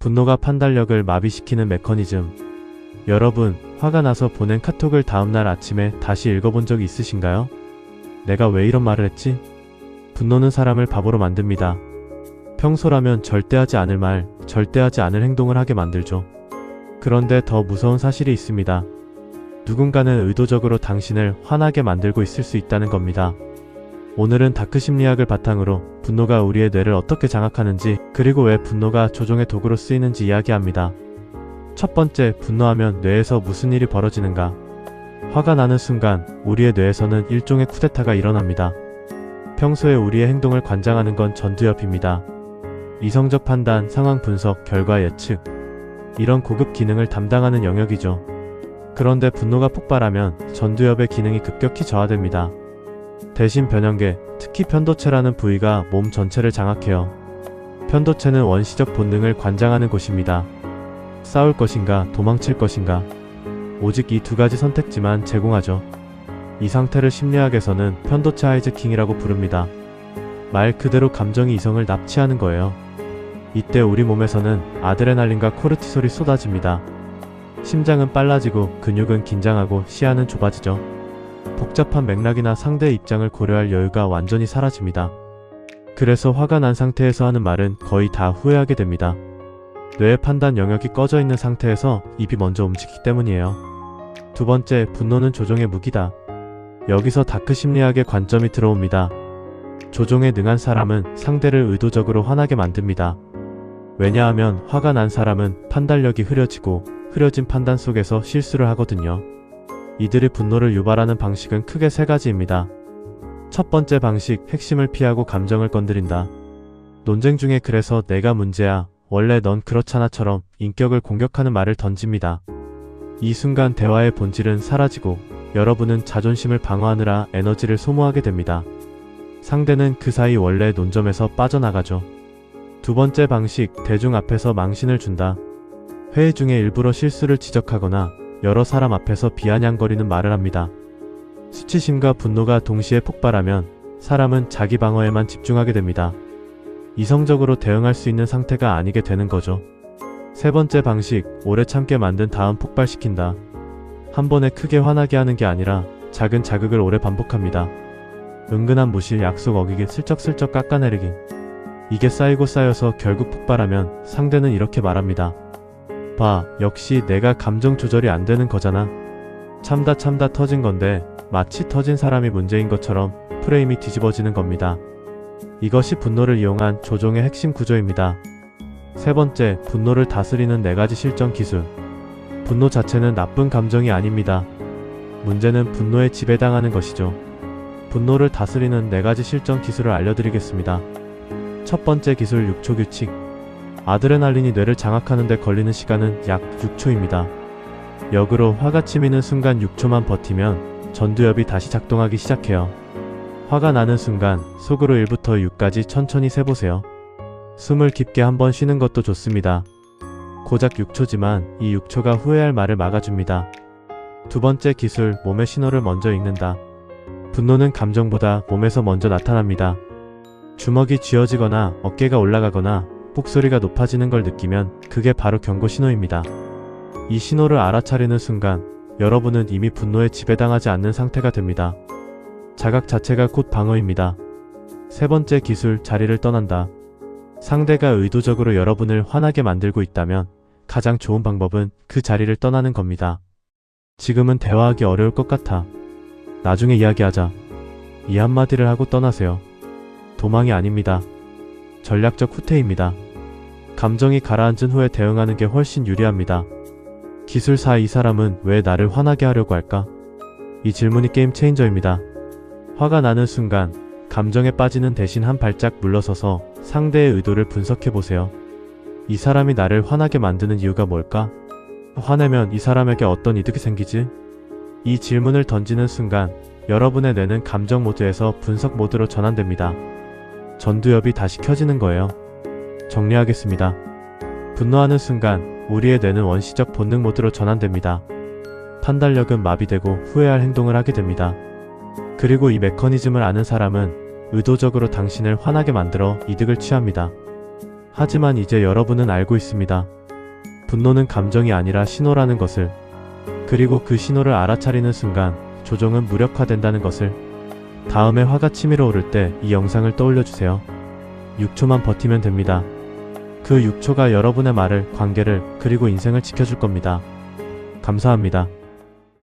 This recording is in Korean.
분노가 판단력을 마비시키는 메커니즘. 여러분, 화가 나서 보낸 카톡을 다음날 아침에 다시 읽어본 적 있으신가요? 내가 왜 이런 말을 했지? 분노는 사람을 바보로 만듭니다. 평소라면 절대 하지 않을 말, 절대 하지 않을 행동을 하게 만들죠. 그런데 더 무서운 사실이 있습니다. 누군가는 의도적으로 당신을 화나게 만들고 있을 수 있다는 겁니다. 오늘은 다크 심리학을 바탕으로 분노가 우리의 뇌를 어떻게 장악하는지, 그리고 왜 분노가 조종의 도구로 쓰이는지 이야기합니다. 첫 번째, 분노하면 뇌에서 무슨 일이 벌어지는가? 화가 나는 순간 우리의 뇌에서는 일종의 쿠데타가 일어납니다. 평소에 우리의 행동을 관장하는 건 전두엽입니다. 이성적 판단, 상황 분석, 결과 예측, 이런 고급 기능을 담당하는 영역이죠. 그런데 분노가 폭발하면 전두엽의 기능이 급격히 저하됩니다. 대신 변형계, 특히 편도체라는 부위가 몸 전체를 장악해요. 편도체는 원시적 본능을 관장하는 곳입니다. 싸울 것인가, 도망칠 것인가. 오직 이 두 가지 선택지만 제공하죠. 이 상태를 심리학에서는 편도체 하이제킹이라고 부릅니다. 말 그대로 감정이 이성을 납치하는 거예요. 이때 우리 몸에서는 아드레날린과 코르티솔이 쏟아집니다. 심장은 빨라지고 근육은 긴장하고 시야는 좁아지죠. 복잡한 맥락이나 상대의 입장을 고려할 여유가 완전히 사라집니다. 그래서 화가 난 상태에서 하는 말은 거의 다 후회하게 됩니다. 뇌의 판단 영역이 꺼져 있는 상태에서 입이 먼저 움직이기 때문이에요. 두 번째, 분노는 조종의 무기다. 여기서 다크 심리학의 관점이 들어옵니다. 조종에 능한 사람은 상대를 의도적으로 화나게 만듭니다. 왜냐하면 화가 난 사람은 판단력이 흐려지고 흐려진 판단 속에서 실수를 하거든요. 이들이 분노를 유발하는 방식은 크게 세 가지입니다. 첫 번째 방식, 핵심을 피하고 감정을 건드린다. 논쟁 중에 그래서 내가 문제야, 원래 넌 그렇잖아처럼 인격을 공격하는 말을 던집니다. 이 순간 대화의 본질은 사라지고 여러분은 자존심을 방어하느라 에너지를 소모하게 됩니다. 상대는 그 사이 원래 논점에서 빠져나가죠. 두 번째 방식, 대중 앞에서 망신을 준다. 회의 중에 일부러 실수를 지적하거나 여러 사람 앞에서 비아냥거리는 말을 합니다. 수치심과 분노가 동시에 폭발하면 사람은 자기 방어에만 집중하게 됩니다. 이성적으로 대응할 수 있는 상태가 아니게 되는 거죠. 세 번째 방식, 오래 참게 만든 다음 폭발시킨다. 한 번에 크게 화나게 하는 게 아니라 작은 자극을 오래 반복합니다. 은근한 무시, 약속 어기기, 슬쩍슬쩍 깎아내리기. 이게 쌓이고 쌓여서 결국 폭발하면 상대는 이렇게 말합니다. 봐, 역시 내가 감정 조절이 안 되는 거잖아. 참다 터진 건데 마치 터진 사람이 문제인 것처럼 프레임이 뒤집어지는 겁니다. 이것이 분노를 이용한 조종의 핵심 구조입니다. 세 번째, 분노를 다스리는 4가지 실전 기술. 분노 자체는 나쁜 감정이 아닙니다. 문제는 분노에 지배당하는 것이죠. 분노를 다스리는 4가지 실전 기술을 알려드리겠습니다. 첫 번째 기술, 6초 규칙. 아드레날린이 뇌를 장악하는 데 걸리는 시간은 약 6초입니다. 역으로 화가 치미는 순간 6초만 버티면 전두엽이 다시 작동하기 시작해요. 화가 나는 순간 속으로 1부터 6까지 천천히 세보세요. 숨을 깊게 한번 쉬는 것도 좋습니다. 고작 6초지만 이 6초가 후회할 말을 막아줍니다. 두 번째 기술, 몸의 신호를 먼저 읽는다. 분노는 감정보다 몸에서 먼저 나타납니다. 주먹이 쥐어지거나 어깨가 올라가거나 목소리가 높아지는 걸 느끼면 그게 바로 경고 신호입니다. 이 신호를 알아차리는 순간 여러분은 이미 분노에 지배당하지 않는 상태가 됩니다. 자각 자체가 곧 방어입니다. 세 번째 기술, 자리를 떠난다. 상대가 의도적으로 여러분을 화나게 만들고 있다면 가장 좋은 방법은 그 자리를 떠나는 겁니다. 지금은 대화하기 어려울 것 같아. 나중에 이야기하자. 이 한마디를 하고 떠나세요. 도망이 아닙니다. 전략적 후퇴입니다. 감정이 가라앉은 후에 대응하는 게 훨씬 유리합니다. 기술 4, 이 사람은 왜 나를 화나게 하려고 할까? 이 질문이 게임 체인저입니다. 화가 나는 순간 감정에 빠지는 대신 한 발짝 물러서서 상대의 의도를 분석해보세요. 이 사람이 나를 화나게 만드는 이유가 뭘까? 화내면 이 사람에게 어떤 이득이 생기지? 이 질문을 던지는 순간 여러분의 뇌는 감정 모드에서 분석 모드로 전환됩니다. 전두엽이 다시 켜지는 거예요. 정리하겠습니다. 분노하는 순간 우리의 뇌는 원시적 본능 모드로 전환됩니다. 판단력은 마비되고 후회할 행동을 하게 됩니다. 그리고 이 메커니즘을 아는 사람은 의도적으로 당신을 화나게 만들어 이득을 취합니다. 하지만 이제 여러분은 알고 있습니다. 분노는 감정이 아니라 신호라는 것을. 그리고 그 신호를 알아차리는 순간 조종은 무력화된다는 것을. 다음에 화가 치밀어 오를 때 이 영상을 떠올려주세요. 6초만 버티면 됩니다. 그 6초가 여러분의 말을, 관계를, 그리고 인생을 지켜줄 겁니다. 감사합니다.